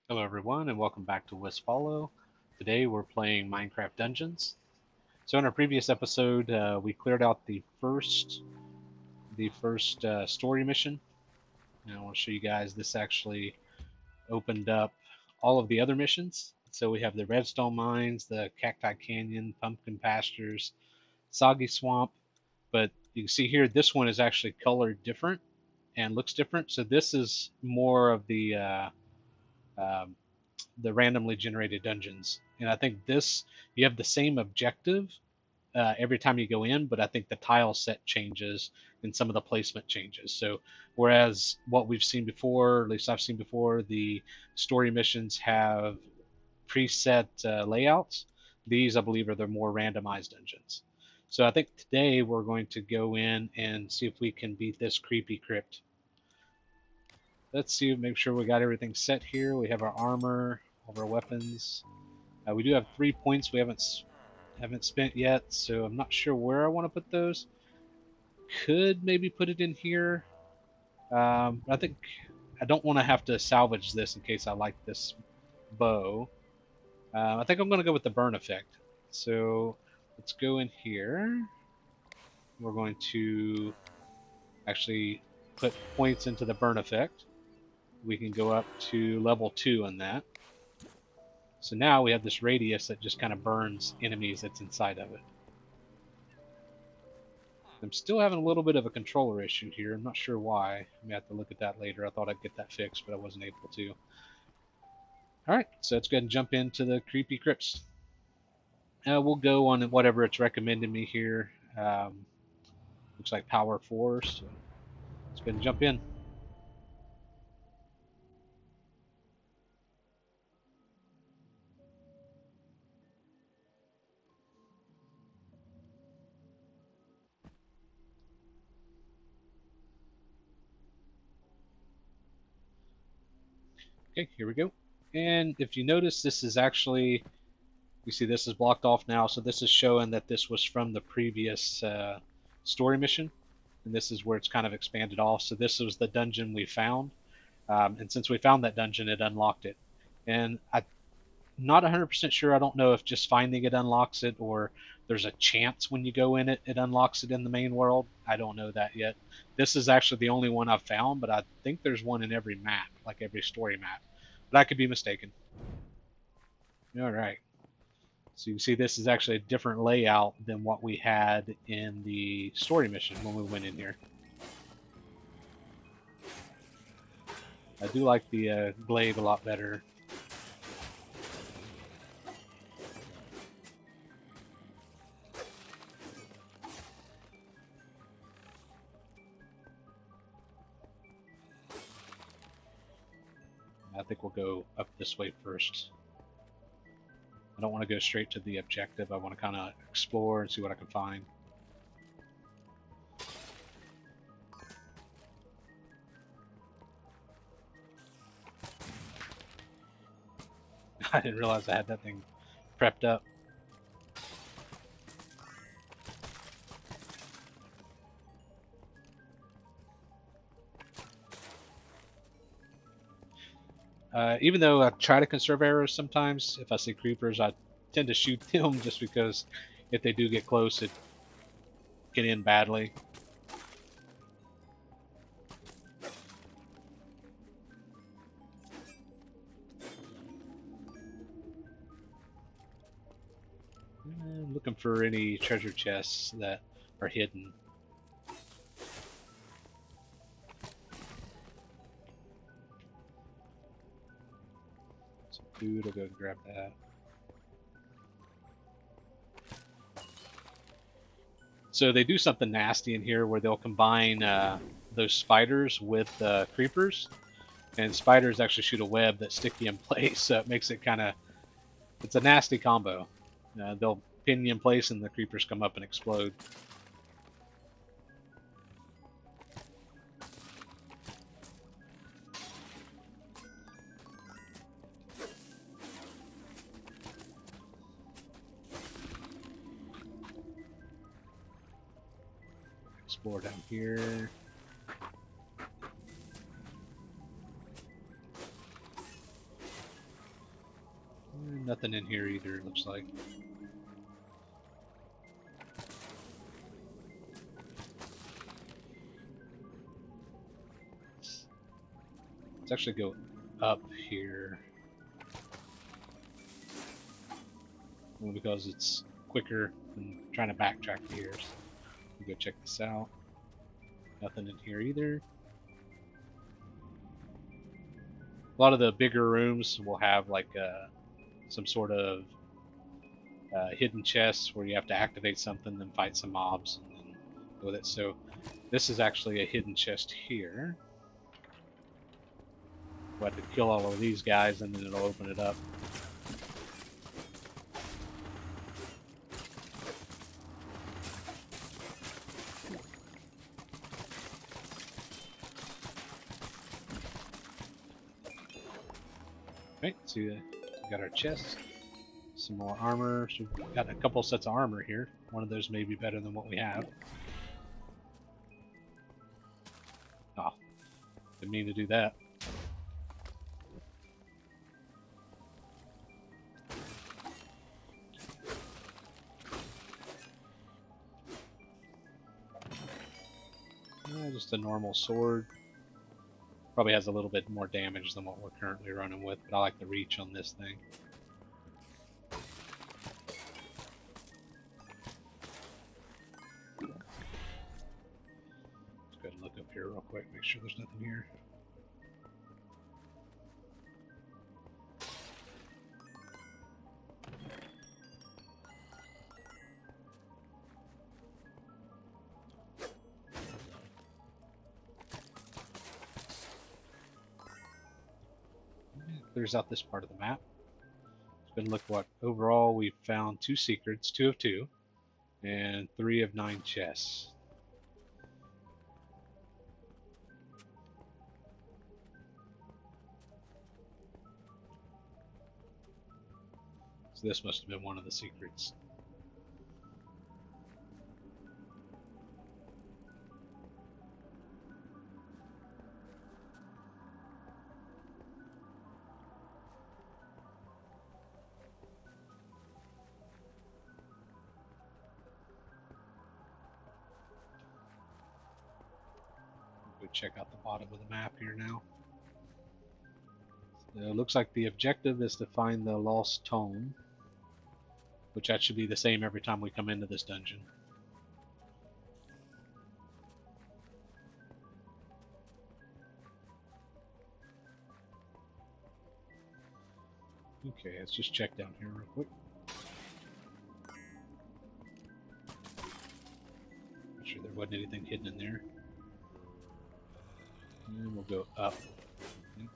Hello everyone and welcome back to WispHollow. Today we're playing Minecraft Dungeons. So in our previous episode, we cleared out the first story mission. And I want to show you guys this actually opened up all of the other missions. So we have the Redstone Mines, the Cacti Canyon, Pumpkin Pastures, Soggy Swamp. But you can see here, this one is actually colored different and looks different. So this is more of um, the randomly generated dungeons. And I think this you have the same objective every time you go in, but I think the tile set changes and some of the placement changes. So whereas what we've seen before, at least I've seen before, the story missions have preset layouts. These, I believe, are the more randomized dungeons. So I think today we're going to go in and see if we can beat this creepy crypt. Let's see, make sure we got everything set here. We have our armor, all of our weapons. We do have 3 points we haven't spent yet, so I'm not sure where I want to put those. Could maybe put it in here. I think I don't want to have to salvage this in case I like this bow. I think I'm going to go with the burn effect. So let's go in here. We're going to actually put points into the burn effect. We can go up to level 2 on that. So now we have this radius that just kind of burns enemies that's inside of it. I'm still having a little bit of a controller issue here. I'm not sure why. I may have to look at that later. I thought I'd get that fixed, but I wasn't able to. Alright, so let's go ahead and jump into the creepy crypts. We'll go on whatever it's recommended me here. Looks like power 4, so let's go ahead and jump in. Okay, here we go. And if you notice, this is actually, you see this is blocked off now, so this is showing that this was from the previous story mission. And this is where it's kind of expanded off. So this was the dungeon we found. And since we found that dungeon, it unlocked it. And I'm not 100% sure. I don't know if just finding it unlocks it or there's a chance when you go in it, it unlocks it in the main world. I don't know that yet. This is actually the only one I've found, but I think there's one in every map, like every story map. But I could be mistaken. All right. So you can see this is actually a different layout than what we had in the story mission when we went in here. I do like the glaive a lot better. I think we'll go up this way first. I don't want to go straight to the objective. I want to kind of explore and see what I can find. I didn't realize I had that thing prepped up. Even though I try to conserve arrows sometimes, if I see creepers, I tend to shoot them just because if they do get close, it can end badly. I'm looking for any treasure chests that are hidden. Some food, I'll go grab that. So they do something nasty in here where they'll combine those spiders with creepers, and spiders actually shoot a web that stick you in place, so it makes it kind of, it's a nasty combo. They'll pin you in place and the creepers come up and explode. Explore down here. Nothing in here either, it looks like. Let's actually go up here. Only because it's quicker than trying to backtrack to here. So we'll go check this out. Nothing in here either. A lot of the bigger rooms will have like some sort of hidden chests where you have to activate something, then fight some mobs, and then go with it. So this is actually a hidden chest here. We'll have to kill all of these guys, and then it'll open it up. Right, so we got our chest, some more armor. So we've got a couple sets of armor here. One of those may be better than what we have. Oh, didn't mean to do that. Just a normal sword. Probably has a little bit more damage than what we're currently running with, but I like the reach on this thing. Let's go ahead and look up here real quick, make sure there's nothing here. Clears out this part of the map. Let's go and look what overall we found 2 secrets, 2 of 2, and 3 of 9 chests. So this must have been one of the secrets. Check out the bottom of the map here now. So it looks like the objective is to find the lost tome, which that should be the same every time we come into this dungeon. Okay, let's just check down here real quick. Make sure there wasn't anything hidden in there. And we'll go up, I think.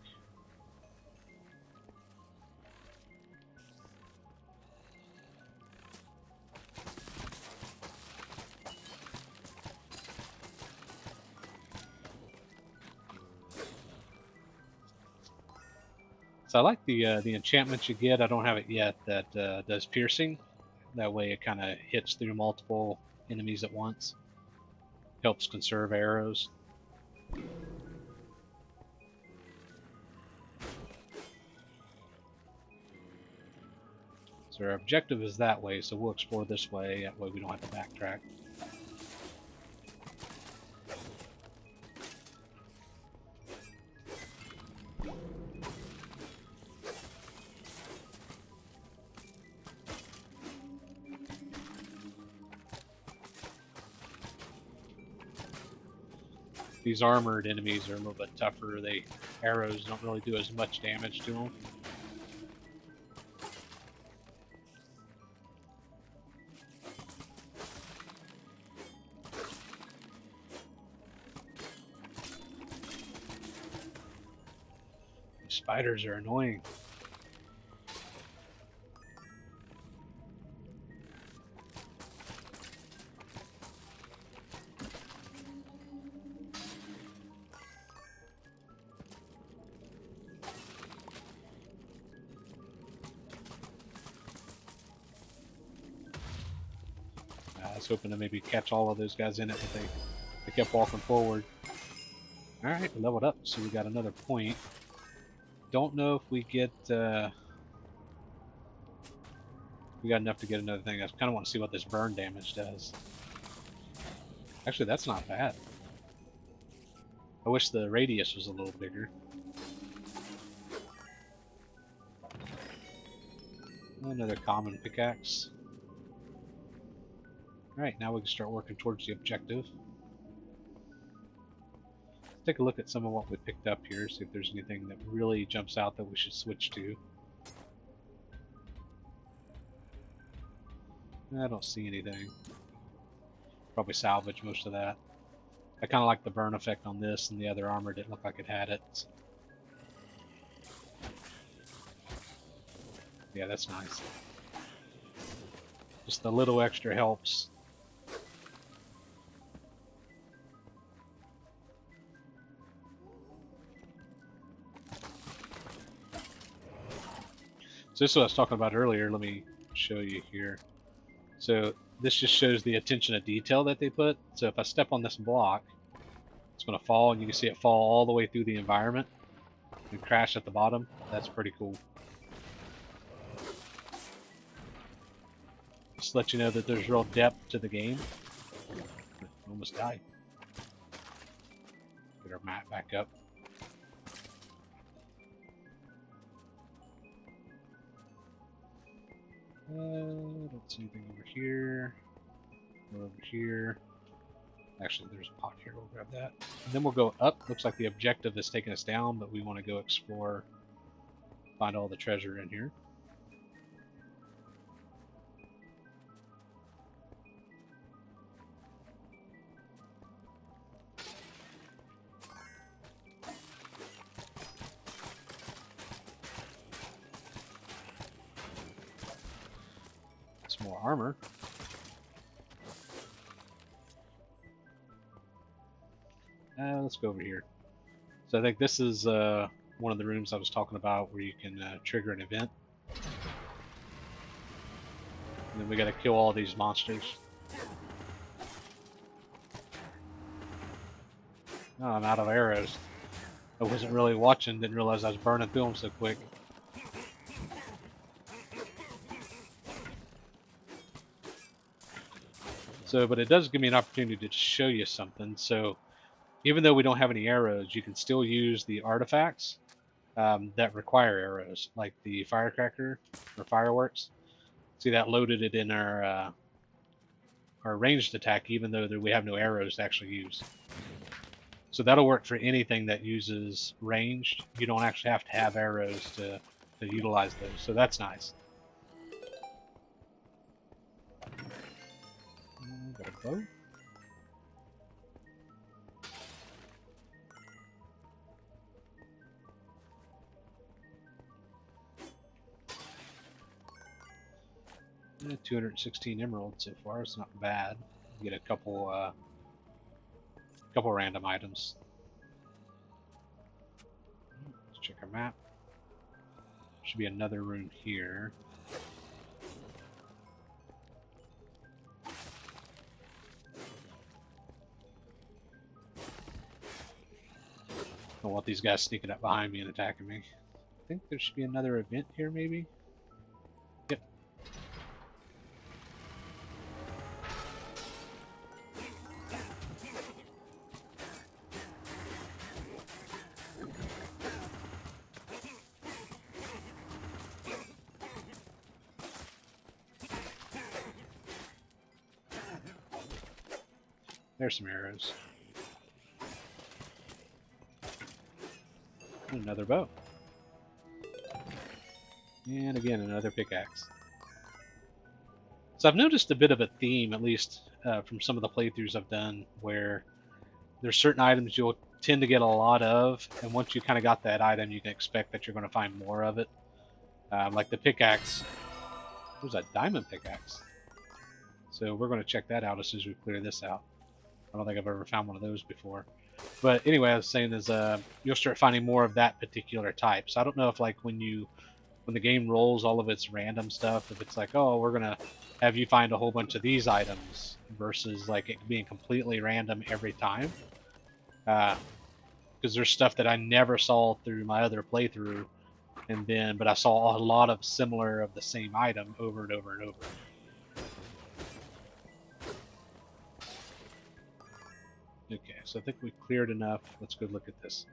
So I like the enchantment you get. I don't have it yet that does piercing. That way it kind of hits through multiple enemies at once. Helps conserve arrows. So our objective is that way, so we'll explore this way. That way we don't have to backtrack. These armored enemies are a little bit tougher. Arrows don't really do as much damage to them. Spiders are annoying. I was hoping to maybe catch all of those guys in it, but they kept walking forward. Alright, we leveled up, so we got another point. Don't know if we get We got enough to get another thing. I kind of want to see what this burn damage does. Actually, that's not bad. I wish the radius was a little bigger. Another common pickaxe. Alright, now we can start working towards the objective. Let's take a look at some of what we picked up here, see if there's anything that really jumps out that we should switch to. I don't see anything. Probably salvage most of that. I kind of like the burn effect on this, and the other armor didn't look like it had it. Yeah, that's nice. Just a little extra helps. So this is what I was talking about earlier. Let me show you here. So this just shows the attention to detail that they put. So if I step on this block, it's going to fall, and you can see it fall all the way through the environment and crash at the bottom. That's pretty cool. Just to let you know that there's real depth to the game. Almost died. Get our map back up. Don't see anything over here. Or over here. Actually, there's a pot here. We'll grab that. And then we'll go up. Looks like the objective is taking us down, but we want to go explore, find all the treasure in here. Some more armor. Let's go over here. So I think this is one of the rooms I was talking about where you can trigger an event. And then we got to kill all these monsters. Oh, I'm out of arrows. I wasn't really watching, didn't realize I was burning through them so quick. So, but it does give me an opportunity to show you something. So, even though we don't have any arrows, you can still use the artifacts that require arrows, like the firecracker or fireworks. See, that loaded it in our ranged attack, even though we have no arrows to actually use. So that'll work for anything that uses ranged. You don't actually have to have arrows to utilize those. So that's nice. Got a bow. Yeah, 216 emeralds so far. It's not bad. You get a couple random items. Let's check our map. Should be another room here. I don't want these guys sneaking up behind me and attacking me. I think there should be another event here, maybe? Yep. There's some arrows. Another bow. And again, another pickaxe. So I've noticed a bit of a theme, at least from some of the playthroughs I've done, where there's certain items you'll tend to get a lot of, and once you kind of got that item, you can expect that you're going to find more of it. Like the pickaxe. There's a diamond pickaxe. So we're going to check that out as soon as we clear this out. I don't think I've ever found one of those before. But anyway, I was saying is you'll start finding more of that particular type. So I don't know if like when the game rolls all of its random stuff, if it's like, oh, we're gonna have you find a whole bunch of these items versus like it being completely random every time. Because there's stuff that I never saw through my other playthrough, and then but I saw a lot of similar of the same item over and over and over. Okay, so I think we cleared enough. Let's go look at this.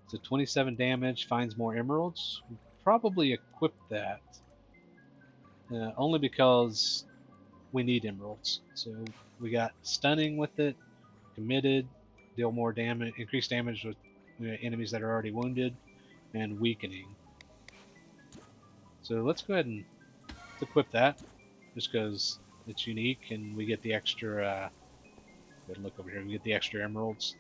So 27 damage, finds more emeralds. We'll probably equip that. Only because we need emeralds. So we got stunning with it, committed, deal more damage, increase damage with enemies that are already wounded, and weakening. So let's go ahead and equip that, just because it's unique and we get the extra. Look over here. We get the extra emeralds.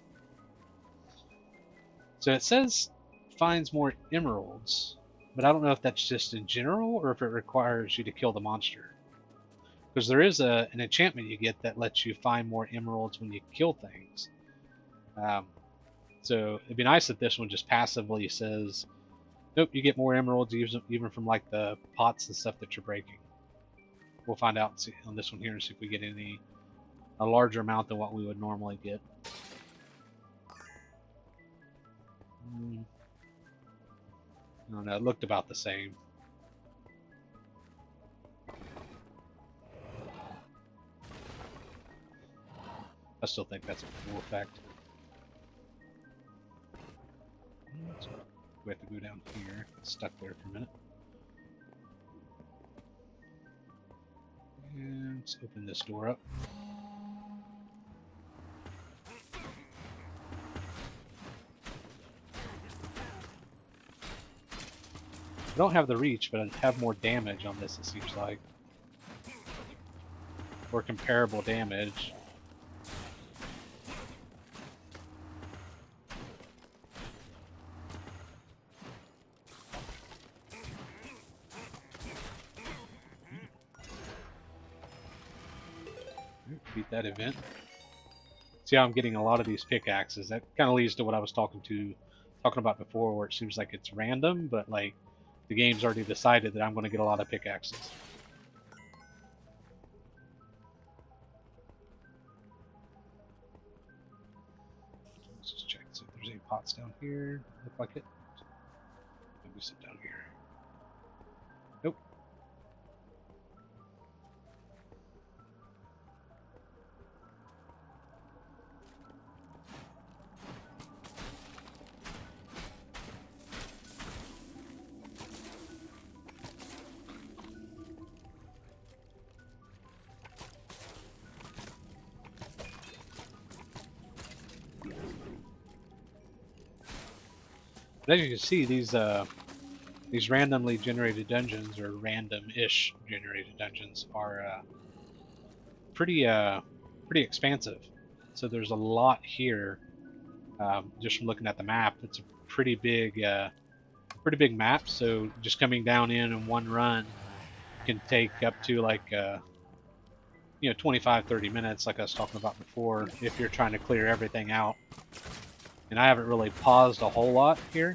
So it says finds more emeralds, but I don't know if that's just in general or if it requires you to kill the monster. Because there is an enchantment you get that lets you find more emeralds when you kill things. So it'd be nice if this one just passively says, nope, you get more emeralds even from like the pots and stuff that you're breaking. We'll find out on this one here and see if we get a larger amount than what we would normally get. I don't know, it looked about the same. I still think that's a cool effect. We have to go down here. It's stuck there for a minute. And let's open this door up. I don't have the reach, but I have more damage on this, it seems like. Or comparable damage. Beat that event. See how I'm getting a lot of these pickaxes. That kind of leads to what I was talking about before, where it seems like it's random, but like the game's already decided that I'm going to get a lot of pickaxes. Let's just check see if there's any pots down here. Look like it. Maybe sit down here. Nope. But as you can see, these randomly generated dungeons, or random-ish generated dungeons, are pretty expansive. So there's a lot here. Just from looking at the map, it's a pretty big map. So just coming down in one run can take up to like 25-30 minutes, like I was talking about before, if you're trying to clear everything out. And I haven't really paused a whole lot here,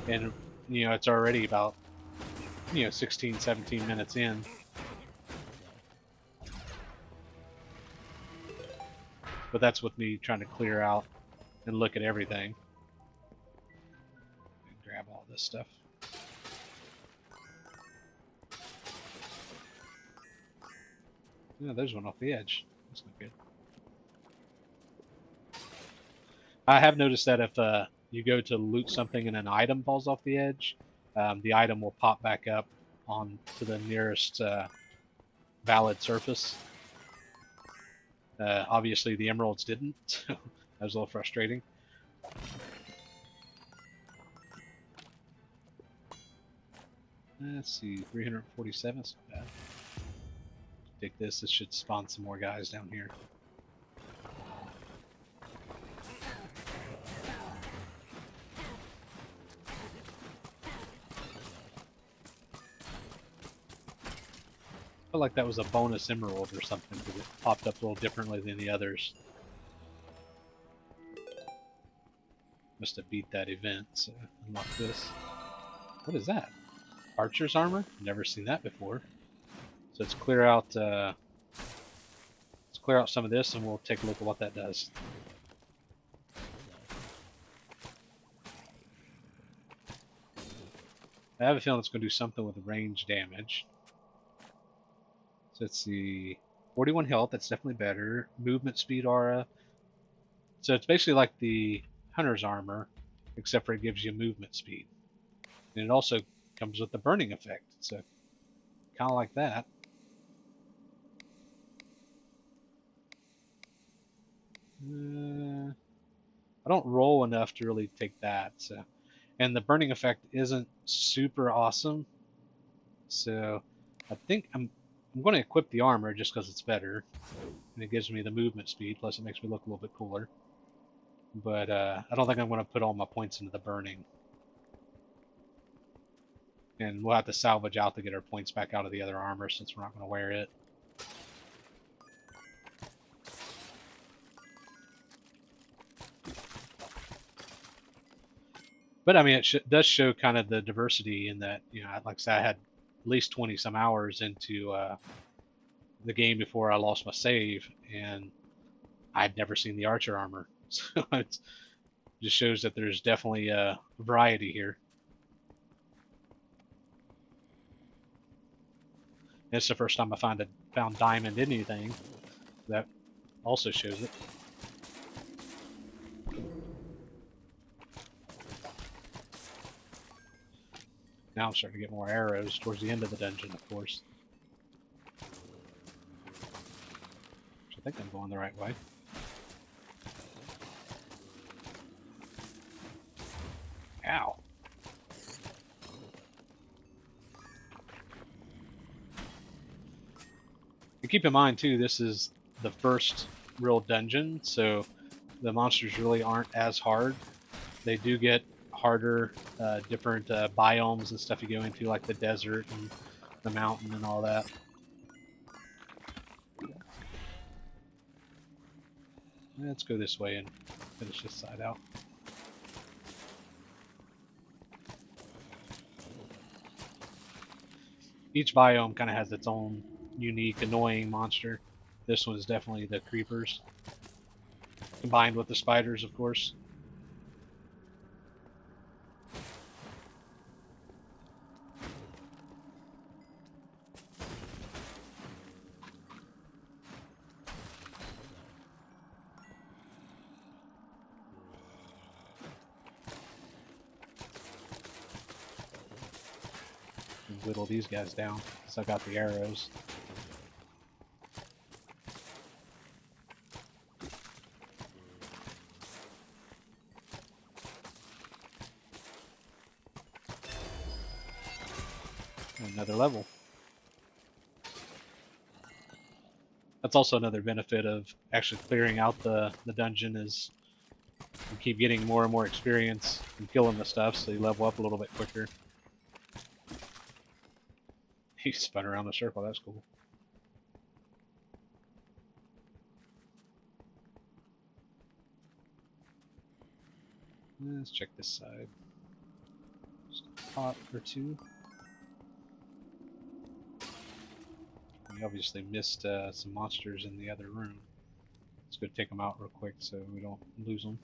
and it's already about 16-17 minutes in. But that's with me trying to clear out and look at everything. Grab all this stuff. Yeah, there's one off the edge. That's not good. I have noticed that if you go to loot something and an item falls off the edge, the item will pop back up on to the nearest valid surface. Obviously the emeralds didn't, so that was a little frustrating. Let's see, 347, that's not bad. Take this, this should spawn some more guys down here. I felt like that was a bonus emerald or something, because it popped up a little differently than the others. Must have beat that event, so unlock this. What is that? Archer's armor? Never seen that before. So let's clear out some of this, and we'll take a look at what that does. I have a feeling it's going to do something with range damage. So let's see. 41 health, that's definitely better. Movement speed aura. So it's basically like the hunter's armor, except for it gives you movement speed. And it also comes with the burning effect. So kind of like that. I don't roll enough to really take that. So, and the burning effect isn't super awesome. So I think I'm going to equip the armor just because it's better, and it gives me the movement speed. Plus, it makes me look a little bit cooler. But I don't think I'm going to put all my points into the burning. And we'll have to salvage out to get our points back out of the other armor since we're not going to wear it. But I mean, it does show kind of the diversity in that, you know, like I said, I had at least 20 some hours into the game before I lost my save, and I'd never seen the archer armor. So it just shows that there's definitely a variety here. And it's the first time I found diamond in anything. That also shows it. Now I'm starting to get more arrows towards the end of the dungeon, of course. Which I think I'm going the right way. Ow. And keep in mind, too, this is the first real dungeon, so the monsters really aren't as hard. They do get harder, different biomes and stuff you go into, like the desert and the mountain and all that. Let's go this way and finish this side out. Each biome kind of has its own unique, annoying monster. This one is definitely the creepers, combined with the spiders, of course. And whittle these guys down, because I got the arrows. Another level. That's also another benefit of actually clearing out the dungeon is you keep getting more and more experience and killing the stuff, so you level up a little bit quicker. He spun around the circle, that's cool. Let's check this side. Just a pot or two. We obviously missed some monsters in the other room. Let's go take them out real quick so we don't lose them.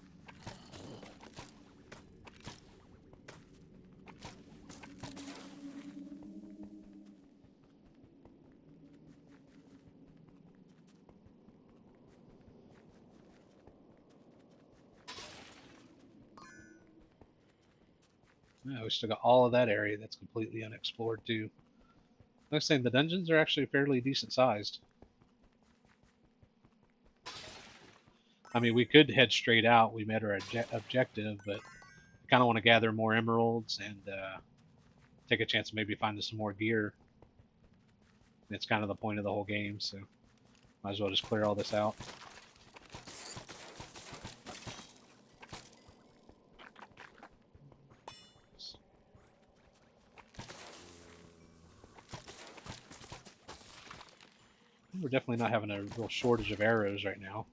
Yeah, we still got all of that area that's completely unexplored too. Like I was saying, the dungeons are actually fairly decent sized. I mean, we could head straight out. We met our objective, but I kind of want to gather more emeralds and take a chance of maybe finding some more gear. It's kind of the point of the whole game, so might as well just clear all this out. We're definitely not having a real shortage of arrows right now.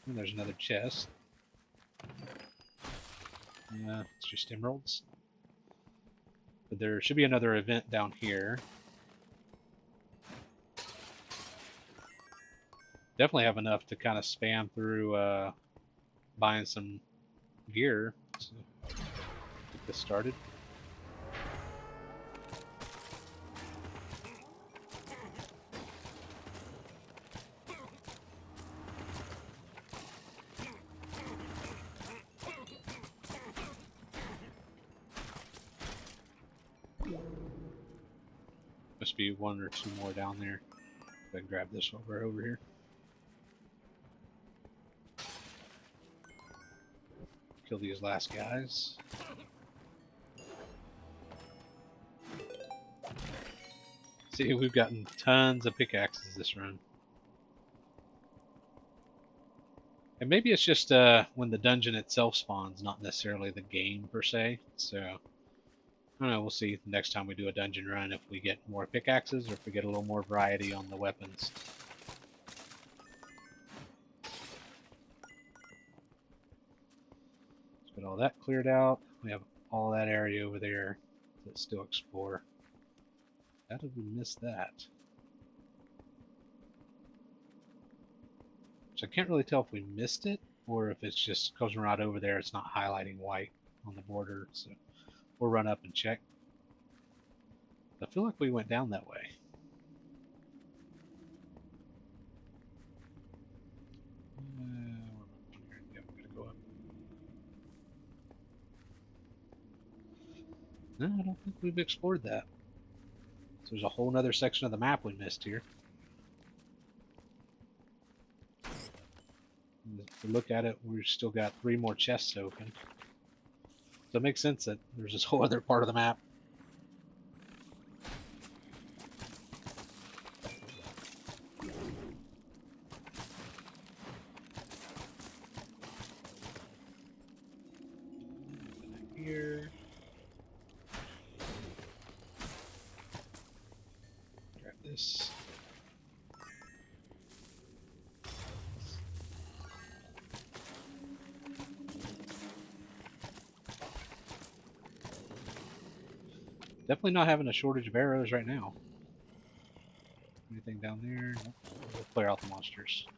And there's another chest. It's just emeralds. But there should be another event down here. Definitely have enough to kind of spam through buying some gear. So this started. Must be one or two more down there. Go ahead and grab this one right over here. Kill these last guys. See, we've gotten tons of pickaxes this run. And maybe it's just when the dungeon itself spawns, not necessarily the game per se. So, I don't know, we'll see next time we do a dungeon run if we get more pickaxes or if we get a little more variety on the weapons. Let's get all that cleared out. We have all that area over there to still explore. How did we miss that? So I can't really tell if we missed it or if it's just because we're not over there, it's not highlighting white on the border. So we'll run up and check. I feel like we went down that way. Yeah, we're gonna go up. No, I don't think we've explored that. So there's a whole other section of the map we missed here. If we look at it, we've still got 3 more chests open. So it makes sense that there's this whole other part of the map. Here. Grab this. Definitely not having a shortage of arrows right now. Anything down there? Nope. We'll clear out the monsters.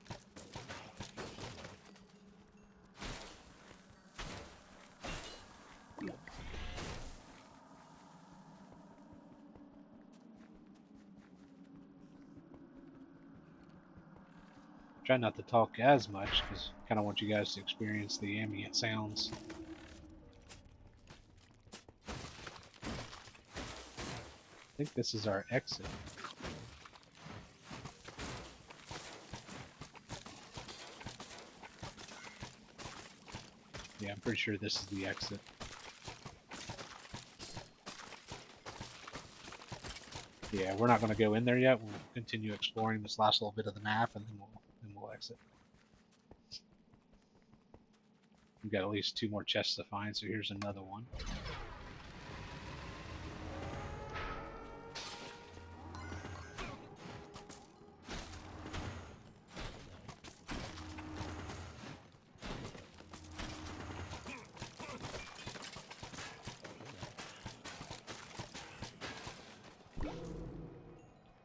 Try not to talk as much because I kind of want you guys to experience the ambient sounds. I think this is our exit. Yeah, I'm pretty sure this is the exit. Yeah, we're not going to go in there yet. We'll continue exploring this last little bit of the map, and then we'll exit. We've got at least 2 more chests to find, so here's another one.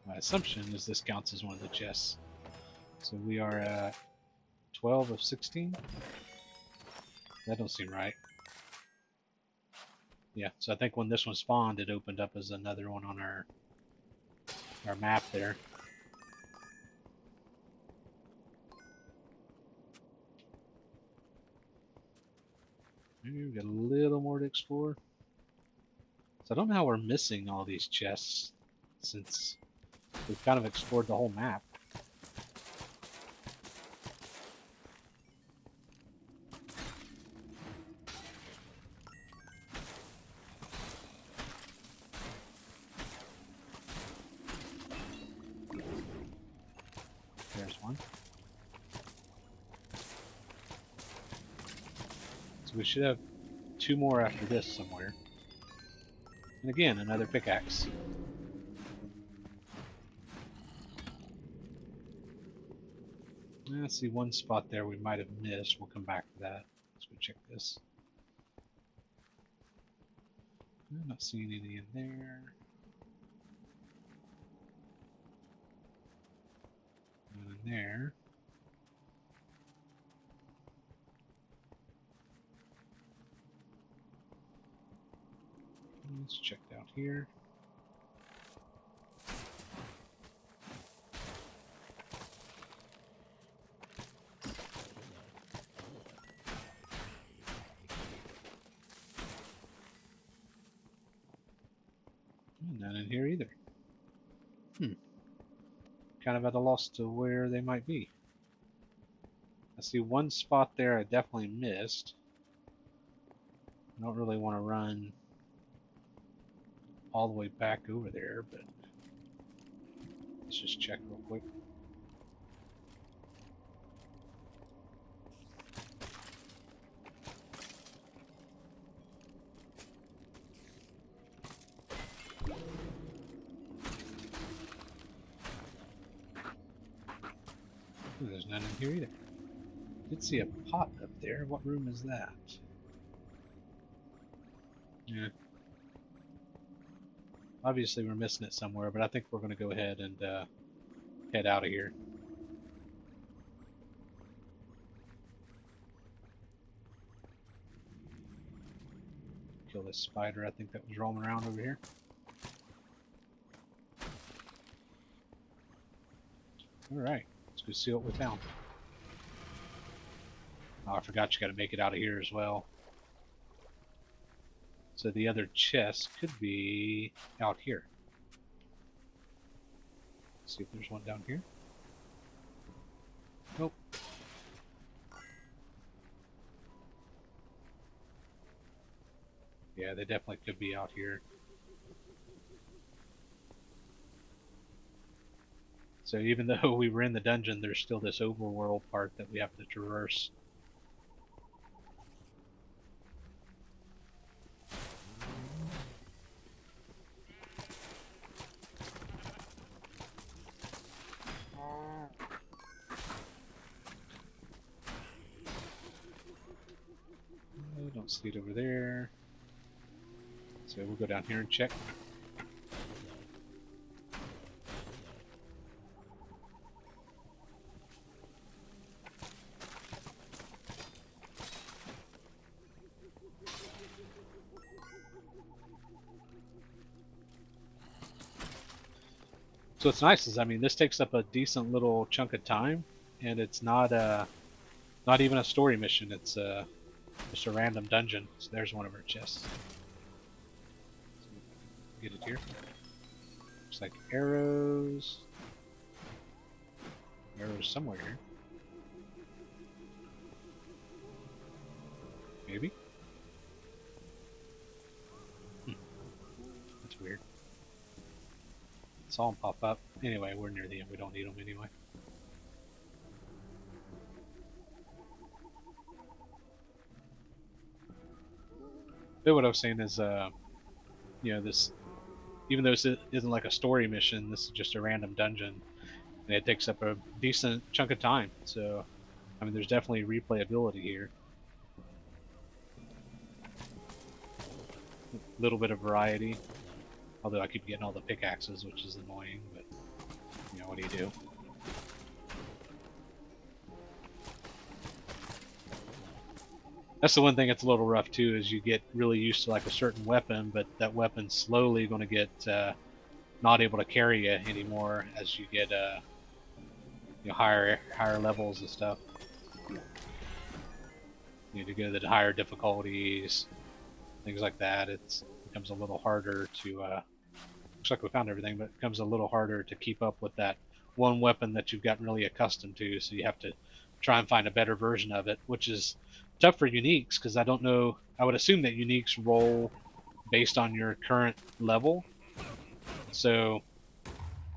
My assumption is this counts as one of the chests. So we are at 12 of 16. That don't seem right. Yeah, so I think when this one spawned, it opened up as another one on our map there. Maybe we've got a little more to explore. So I don't know how we're missing all these chests since we've kind of explored the whole map. There's one. So we should have 2 more after this somewhere. And again, another pickaxe. I see one spot there we might have missed. We'll come back to that. Let's go check this. I'm not seeing any in there. None in there. Let's check out here. None in here either. Kind of at a loss to where they might be. I see one spot there I definitely missed. I don't really want to run all the way back over there, but let's just check real quick. Ooh, there's none in here either. Did see a pot up there. What room is that? Yeah. Obviously we're missing it somewhere, but I think we're going to go ahead and head out of here. Kill this spider I think that was roaming around over here. Alright, let's go see what we found. Oh, I forgot you got to make it out of here as well. So the other chest could be out here. Let's see if there's one down here. Nope. Yeah, they definitely could be out here. So even though we were in the dungeon, there's still this overworld part that we have to traverse. Oh, don't see it over there. So we'll go down here and check. So what's nice is, I mean, this takes up a decent little chunk of time, and it's not even a story mission. It's just a random dungeon. So there's one of our chests. Get it here. Looks like arrows. Arrows somewhere here. Maybe? That's weird. Saw them pop up. Anyway, we're near the end. We don't need them anyway. But what I was saying is, you know, this, even though this isn't like a story mission, this is just a random dungeon, and it takes up a decent chunk of time. So, I mean, there's definitely replayability here. A little bit of variety. Although I keep getting all the pickaxes, which is annoying, but, you know, what do you do? That's the one thing that's a little rough too, is you get really used to like a certain weapon, but that weapon's slowly going to get not able to carry you anymore as you get you know, higher levels and stuff. You need to go to the higher difficulties, things like that. It becomes a little harder to. Looks like we found everything, but it becomes a little harder to keep up with that one weapon that you've gotten really accustomed to. So you have to try and find a better version of it, which is tough for uniques because I don't know. I would assume that uniques roll based on your current level. So,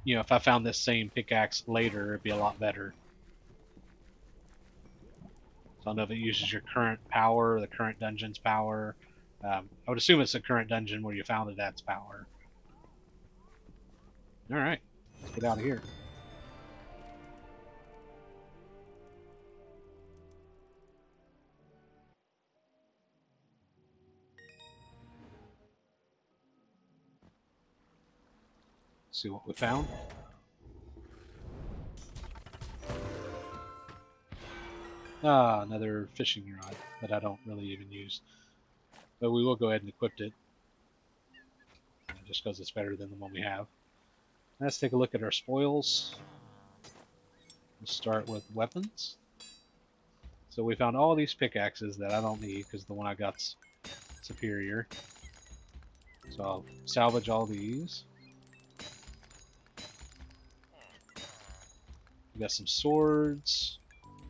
you know, if I found this same pickaxe later, it'd be a lot better. So I don't know if it uses your current power, the current dungeon's power. I would assume it's the current dungeon where you found it that's power. All right, let's get out of here. See what we found. Ah, another fishing rod that I don't really even use. But we will go ahead and equip it. just because it's better than the one we have. Let's take a look at our spoils. We'll start with weapons. So we found all these pickaxes that I don't need because the one I got's superior. So I'll salvage all these. We got some swords.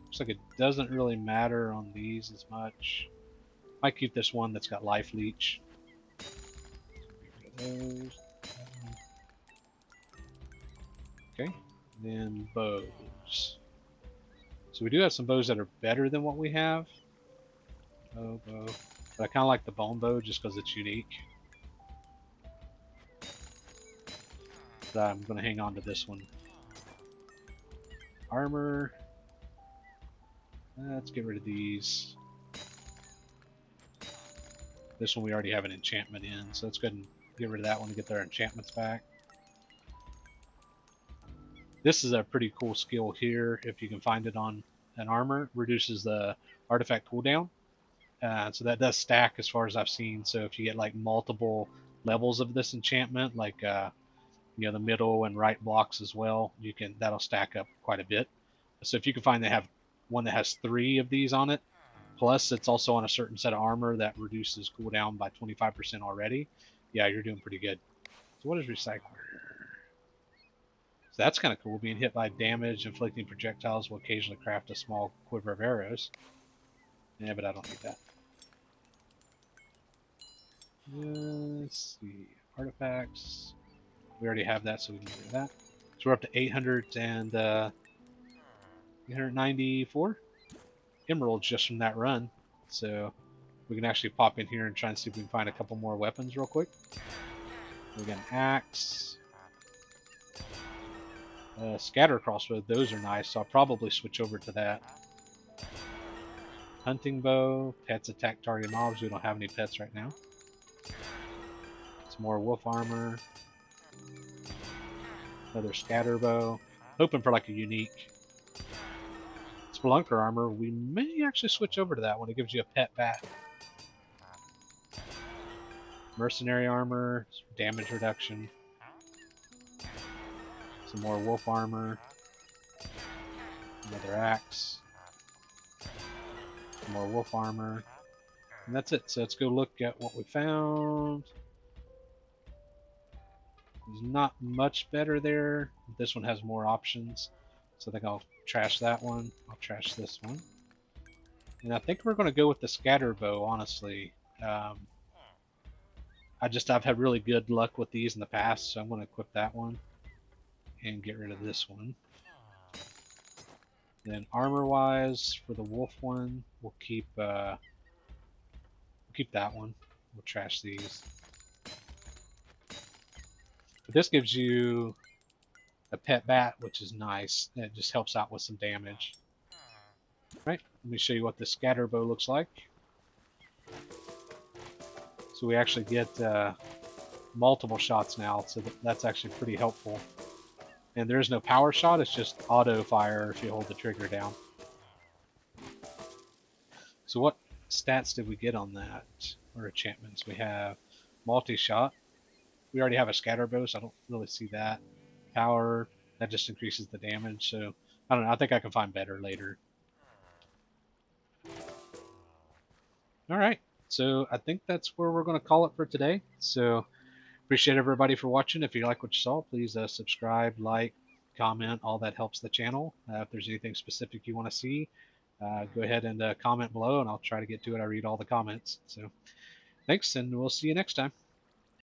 Looks like it doesn't really matter on these as much. Might keep this one that's got life leech. Get rid of those. Okay, then bows. So we do have some bows that are better than what we have. Bow. But I kind of like the bone bow just because it's unique. But I'm going to hang on to this one. Armor. Let's get rid of these. This one we already have an enchantment in, so let's go ahead and get rid of that one to get their enchantments back. This is a pretty cool skill here, if you can find it on an armor. Reduces the artifact cooldown. So that does stack as far as I've seen. So if you get like multiple levels of this enchantment, like you know, the middle and right blocks as well, that'll stack up quite a bit. So if you can find they have one that has 3 of these on it, plus it's also on a certain set of armor that reduces cooldown by 25% already, yeah, you're doing pretty good. So what is recycler? So that's kind of cool. Being hit by damage, inflicting projectiles will occasionally craft a small quiver of arrows. Yeah, but I don't need that. Let's see. Artifacts. We already have that, so we can get rid of that. So we're up to 894 emeralds just from that run. So we can actually pop in here and try and see if we can find a couple more weapons real quick. We got an axe. Scatter crossbow, those are nice, so I'll probably switch over to that. Hunting bow, pets attack target mobs. We don't have any pets right now. Some more wolf armor. Another scatter bow. Hoping for like a unique. Spelunker armor. We may actually switch over to that one. It gives you a pet bat. Mercenary armor, damage reduction. Some more wolf armor. Another axe. Some more wolf armor. And that's it. So let's go look at what we found. There's not much better there. This one has more options. So I think I'll trash that one. I'll trash this one. And I think we're going to go with the scatter bow, honestly. I've had really good luck with these in the past, so I'm going to equip that one and get rid of this one. Then armor-wise, for the wolf one, we'll keep that one. We'll trash these. But this gives you a pet bat, which is nice. It just helps out with some damage. Right, let me show you what the scatter bow looks like. So we actually get multiple shots now, so that's actually pretty helpful. And there is no power shot, it's just auto fire if you hold the trigger down. So what stats did we get on that? Or enchantments? We have multi-shot. We already have a scatter bow, so I don't really see that. Power, that just increases the damage, so I don't know, I think I can find better later. Alright, so I think that's where we're going to call it for today. So appreciate everybody for watching. If you like what you saw, please subscribe, like, comment. All that helps the channel. If there's anything specific you want to see, go ahead and comment below, and I'll try to get to it. I read all the comments. So thanks, and we'll see you next time.